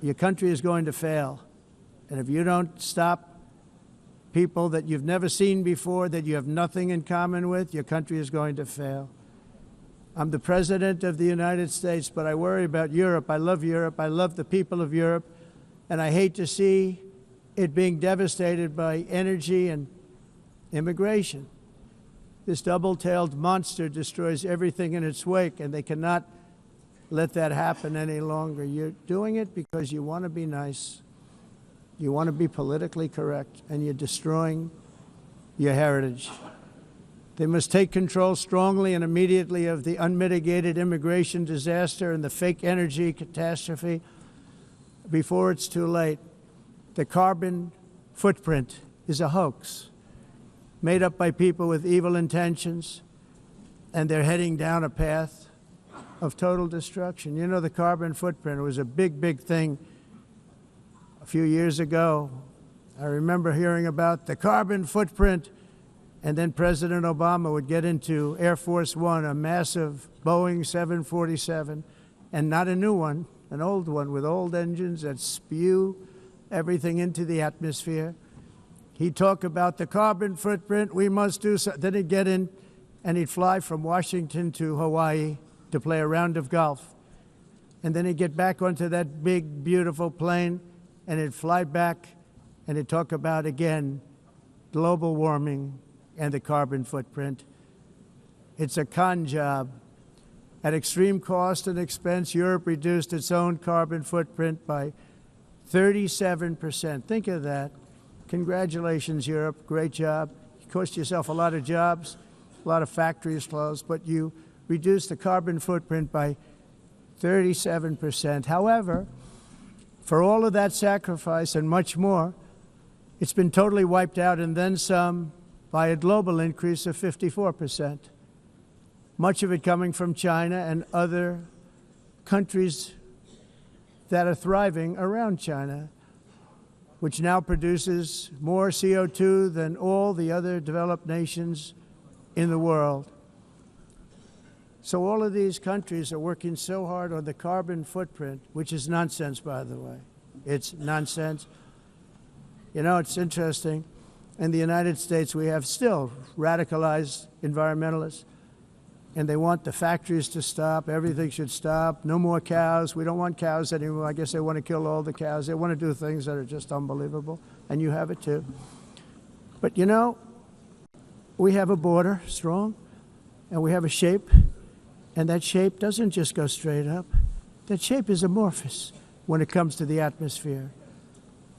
your country is going to fail. And if you don't stop people that you've never seen before, that you have nothing in common with, your country is going to fail. I'm the President of the United States, but I worry about Europe. I love Europe. I love the people of Europe. And I hate to see it being devastated by energy and immigration. This double-tailed monster destroys everything in its wake, and they cannot let that happen any longer. You're doing it because you want to be nice. You want to be politically correct, and you're destroying your heritage. They must take control strongly and immediately of the unmitigated immigration disaster and the fake energy catastrophe before it's too late. The carbon footprint is a hoax made up by people with evil intentions, and they're heading down a path of total destruction. You know, the carbon footprint was a big, big thing a few years ago. I remember hearing about the carbon footprint, and then President Obama would get into Air Force One, a massive Boeing 747, and not a new one, an old one with old engines that spew everything into the atmosphere. He'd talk about the carbon footprint, we must do so. Then he'd get in and he'd fly from Washington to Hawaii to play a round of golf. And then he'd get back onto that big, beautiful plane and he'd fly back and he'd talk about, again, global warming and the carbon footprint. It's a con job. At extreme cost and expense, Europe reduced its own carbon footprint by 37%. Think of that. Congratulations, Europe. Great job. You cost yourself a lot of jobs, a lot of factories closed, but you reduced the carbon footprint by 37%. However, for all of that sacrifice and much more, it's been totally wiped out and then some by a global increase of 54%. Much of it coming from China and other countries that are thriving around China, which now produces more CO2 than all the other developed nations in the world. So all of these countries are working so hard on the carbon footprint, which is nonsense, by the way. It's nonsense. You know, it's interesting. In the United States, we have still radicalized environmentalists, and they want the factories to stop. Everything should stop. No more cows. We don't want cows anymore. I guess they want to kill all the cows. They want to do things that are just unbelievable, and you have it too. But you know, we have a border, strong, and we have a shape, and that shape doesn't just go straight up. That shape is amorphous when it comes to the atmosphere.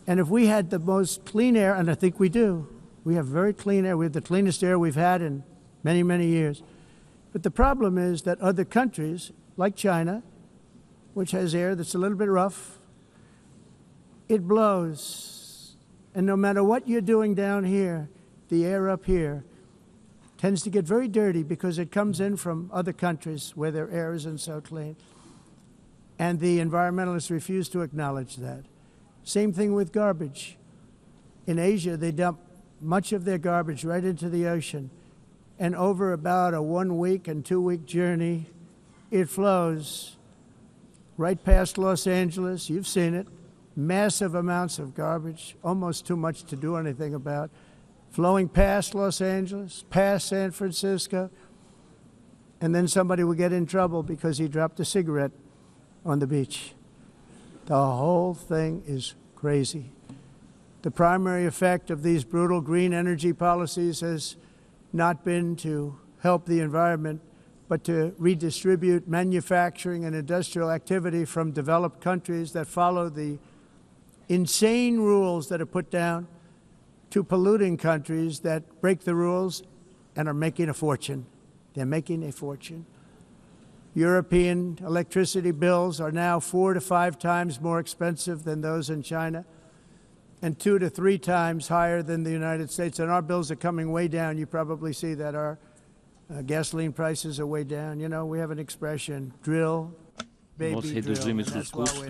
And if we had the most clean air, and I think we do, we have very clean air. We have the cleanest air we've had in many, many years. But the problem is that other countries, like China, which has air that's a little bit rough, it blows. And no matter what you're doing down here, the air up here tends to get very dirty because it comes in from other countries where their air isn't so clean. And the environmentalists refuse to acknowledge that. Same thing with garbage. In Asia, they dump much of their garbage right into the ocean. And over about a 1 week and 2 week journey, it flows right past Los Angeles. You've seen it. Massive amounts of garbage, almost too much to do anything about, flowing past Los Angeles, past San Francisco, and then somebody will get in trouble because he dropped a cigarette on the beach. The whole thing is crazy. The primary effect of these brutal green energy policies has not been to help the environment, but to redistribute manufacturing and industrial activity from developed countries that follow the insane rules that are put down to polluting countries that break the rules and are making a fortune. They're making a fortune. European electricity bills are now 4 to 5 times more expensive than those in China, and 2 to 3 times higher than the United States. And our bills are coming way down. You probably see that our gasoline prices are way down. You know, we have an expression, drill, baby, drill. And that's why we're